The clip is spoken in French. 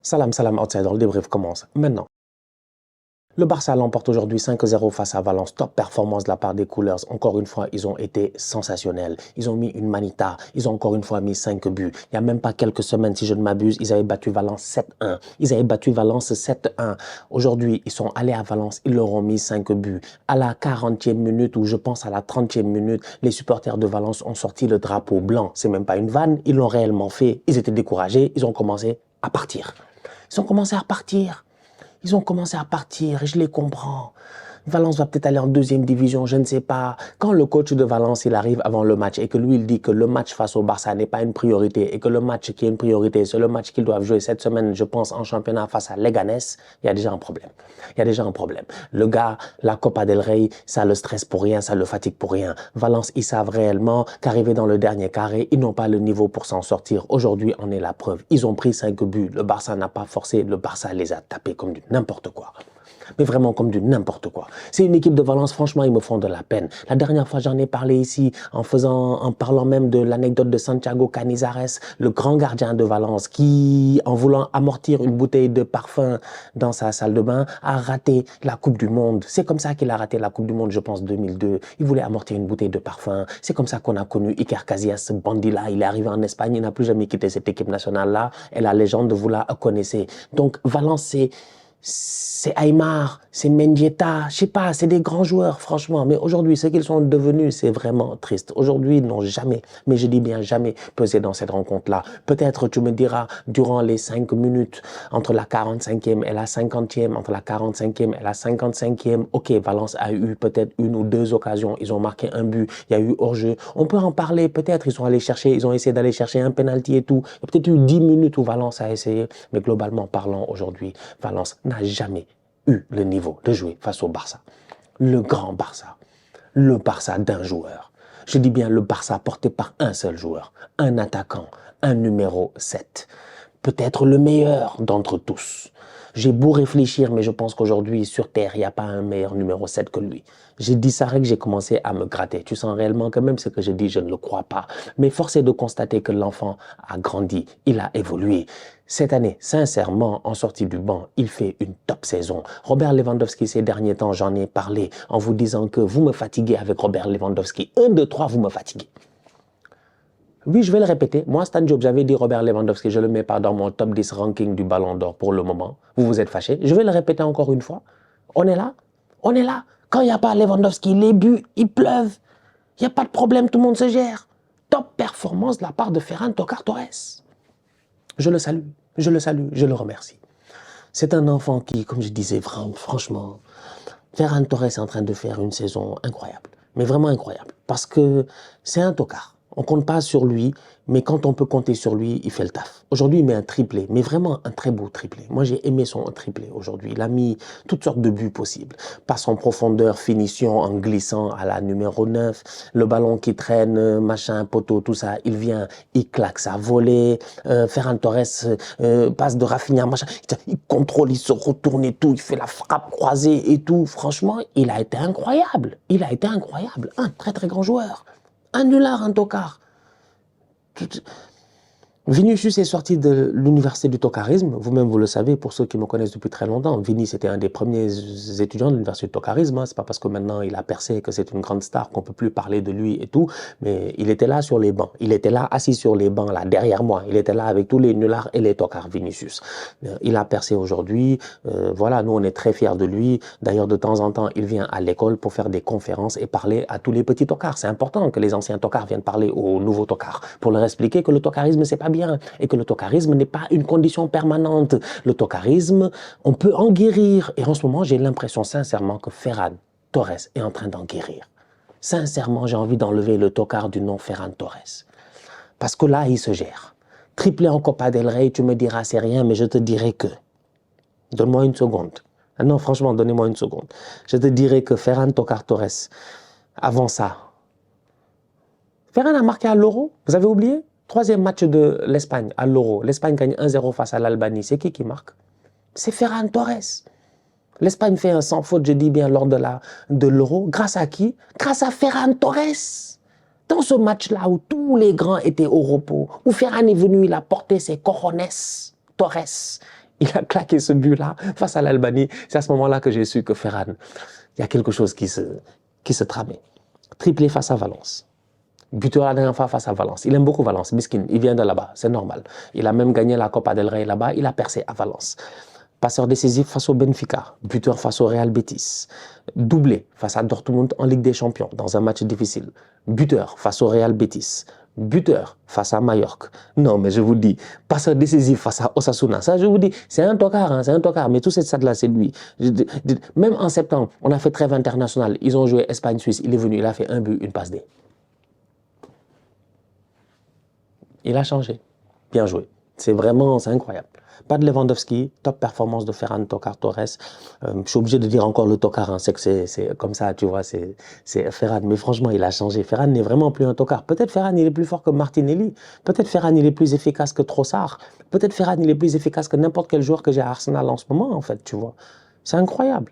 Salam, salam, outsider, le débrief commence maintenant. Le Barça l'emporte aujourd'hui 5-0 face à Valence. Top performance de la part des Coolers. Encore une fois, ils ont été sensationnels. Ils ont mis une manita. Ils ont encore une fois mis 5 buts. Il n'y a même pas quelques semaines, si je ne m'abuse, ils avaient battu Valence 7-1. Ils avaient battu Valence 7-1. Aujourd'hui, ils sont allés à Valence. Ils leur ont mis 5 buts. À la 40e minute, ou je pense à la 30e minute, les supporters de Valence ont sorti le drapeau blanc. C'est même pas une vanne. Ils l'ont réellement fait. Ils étaient découragés. Ils ont commencé à partir. Ils ont commencé à partir. Ils ont commencé à partir et je les comprends. Valence va peut-être aller en deuxième division, je ne sais pas. Quand le coach de Valence, il arrive avant le match et que lui, il dit que le match face au Barça n'est pas une priorité et que le match qui est une priorité, c'est le match qu'ils doivent jouer cette semaine, je pense, en championnat face à Leganés, il y a déjà un problème. Il y a déjà un problème. Le gars, la Copa del Rey, ça le stresse pour rien, ça le fatigue pour rien. Valence, ils savent réellement qu'arriver dans le dernier carré, ils n'ont pas le niveau pour s'en sortir. Aujourd'hui, on est la preuve. Ils ont pris 5 buts. Le Barça n'a pas forcé. Le Barça les a tapés comme du n'importe quoi. Mais vraiment comme du n'importe quoi. C'est une équipe de Valence, franchement, ils me font de la peine. La dernière fois, j'en ai parlé ici en parlant même de l'anecdote de Santiago Canizares, le grand gardien de Valence, qui, en voulant amortir une bouteille de parfum dans sa salle de bain, a raté la Coupe du Monde. C'est comme ça qu'il a raté la Coupe du Monde, je pense, 2002. Il voulait amortir une bouteille de parfum. C'est comme ça qu'on a connu Iker Casillas, ce bandit-là. Il est arrivé en Espagne, il n'a plus jamais quitté cette équipe nationale-là. Et la légende, vous la connaissez. Donc, Valence, c'est Aymar, c'est Mendieta, je sais pas, c'est des grands joueurs, franchement. Mais aujourd'hui, ce qu'ils sont devenus, c'est vraiment triste. Aujourd'hui, ils n'ont jamais, mais je dis bien jamais, pesé dans cette rencontre-là. Peut-être, tu me diras, durant les 5 minutes, entre la 45e et la 50e, entre la 45e et la 55e, ok, Valence a eu peut-être une ou deux occasions, ils ont marqué un but, il y a eu hors-jeu. On peut en parler, peut-être, ils ont essayé d'aller chercher un penalty et tout. Il y a peut-être eu 10 minutes où Valence a essayé, mais globalement parlant, aujourd'hui, Valence n'a jamais eu le niveau de jouer face au Barça. Le grand Barça. Le Barça d'un joueur. Je dis bien le Barça porté par un seul joueur. Un attaquant. Un numéro 7. Peut-être le meilleur d'entre tous. J'ai beau réfléchir, mais je pense qu'aujourd'hui, sur Terre, il n'y a pas un meilleur numéro 7 que lui. J'ai dit ça et que j'ai commencé à me gratter. Tu sens réellement que même ce que je dis, je ne le crois pas. Mais force est de constater que l'enfant a grandi, il a évolué. Cette année, sincèrement, en sortie du banc, il fait une top saison. Robert Lewandowski, ces derniers temps, j'en ai parlé en vous disant que vous me fatiguez avec Robert Lewandowski. 1, 2, 3, vous me fatiguez. Oui, je vais le répéter. Moi, Stan Diop, j'avais dit Robert Lewandowski, je ne le mets pas dans mon top 10 ranking du Ballon d'Or pour le moment. Vous vous êtes fâchés. Je vais le répéter encore une fois. On est là. On est là. Quand il n'y a pas Lewandowski, les buts, ils pleuvent. Il n'y a pas de problème, tout le monde se gère. Top performance de la part de Ferran Torres. Je le salue, je le salue, je le remercie. C'est un enfant qui, comme je disais, franchement, Ferran Torres est en train de faire une saison incroyable. Mais vraiment incroyable. Parce que c'est un tocard. On ne compte pas sur lui, mais quand on peut compter sur lui, il fait le taf. Aujourd'hui, il met un triplé, mais vraiment un très beau triplé. Moi, j'ai aimé son triplé aujourd'hui. Il a mis toutes sortes de buts possibles. Passe en profondeur, finition en glissant à la numéro 9, le ballon qui traîne, machin, poteau, tout ça. Il vient, il claque sa volée. Ferran Torres passe de Rafinha, machin. Il contrôle, il se retourne et tout. Il fait la frappe croisée et tout. Franchement, il a été incroyable. Il a été incroyable. Un très, très grand joueur. Un nulard, un tocard. Vinicius est sorti de l'université du tocarisme, vous-même vous le savez, pour ceux qui me connaissent depuis très longtemps. Vini, c'était un des premiers étudiants de l'université du tocarisme. C'est pas parce que maintenant il a percé que c'est une grande star qu'on peut plus parler de lui et tout, mais il était là sur les bancs. Il était là, assis sur les bancs, là, derrière moi. Il était là avec tous les nullards et les tocards, Vinicius. Il a percé aujourd'hui. Voilà, nous on est très fiers de lui. D'ailleurs, de temps en temps, il vient à l'école pour faire des conférences et parler à tous les petits tocards. C'est important que les anciens tocards viennent parler aux nouveaux tocards pour leur expliquer que le tocarisme, c'est pas bien et que le tocarisme n'est pas une condition permanente. Le tocarisme, on peut en guérir. Et en ce moment, j'ai l'impression sincèrement que Ferran Torres est en train d'en guérir. Sincèrement, j'ai envie d'enlever le tocard du nom Ferran Torres. Parce que là, il se gère. Triplé en Copa del Rey, tu me diras c'est rien, mais je te dirai que... Donne-moi une seconde. Ah non, franchement, donnez-moi une seconde. Je te dirai que Ferran Torres, avant ça, Ferran a marqué à l'Euro, vous avez oublié? 3e match de l'Espagne à l'Euro. L'Espagne gagne 1-0 face à l'Albanie. C'est qui marque? C'est Ferran Torres. L'Espagne fait un sans faute, je dis bien, lors de l'Euro. Grâce à qui? Grâce à Ferran Torres. Dans ce match-là où tous les grands étaient au repos, où Ferran est venu, il a porté ses cojones, Torres. Il a claqué ce but-là face à l'Albanie. C'est à ce moment-là que j'ai su que Ferran, il y a quelque chose qui se tramait. Triplé face à Valence. Buteur la dernière fois face à Valence. Il aime beaucoup Valence. Miskin, il vient de là-bas. C'est normal. Il a même gagné la Copa del Rey là-bas. Il a percé à Valence. Passeur décisif face au Benfica. Buteur face au Real Betis. Doublé face à Dortmund en Ligue des Champions dans un match difficile. Buteur face au Real Betis. Buteur face à Mallorca. Non, mais je vous dis, passeur décisif face à Osasuna. Ça, je vous dis, c'est un tocard, hein, c'est un tocard. Mais tout cette stade-là, c'est lui. Même en septembre, on a fait trêve internationale. Ils ont joué Espagne-Suisse. Il est venu, il a fait un but, une passe D. Il a changé. Bien joué. C'est vraiment, c'est incroyable. Pas de Lewandowski, top performance de Ferran Toccar-Torres. Je suis obligé de dire encore le Toccar, hein, c'est que c'est comme ça, tu vois, c'est Ferran. Mais franchement, il a changé. Ferran n'est vraiment plus un Toccar. Peut-être Ferran, il est plus fort que Martinelli. Peut-être Ferran, il est plus efficace que Trossard. Peut-être Ferran, il est plus efficace que n'importe quel joueur que j'ai à Arsenal en ce moment, en fait, tu vois. C'est incroyable.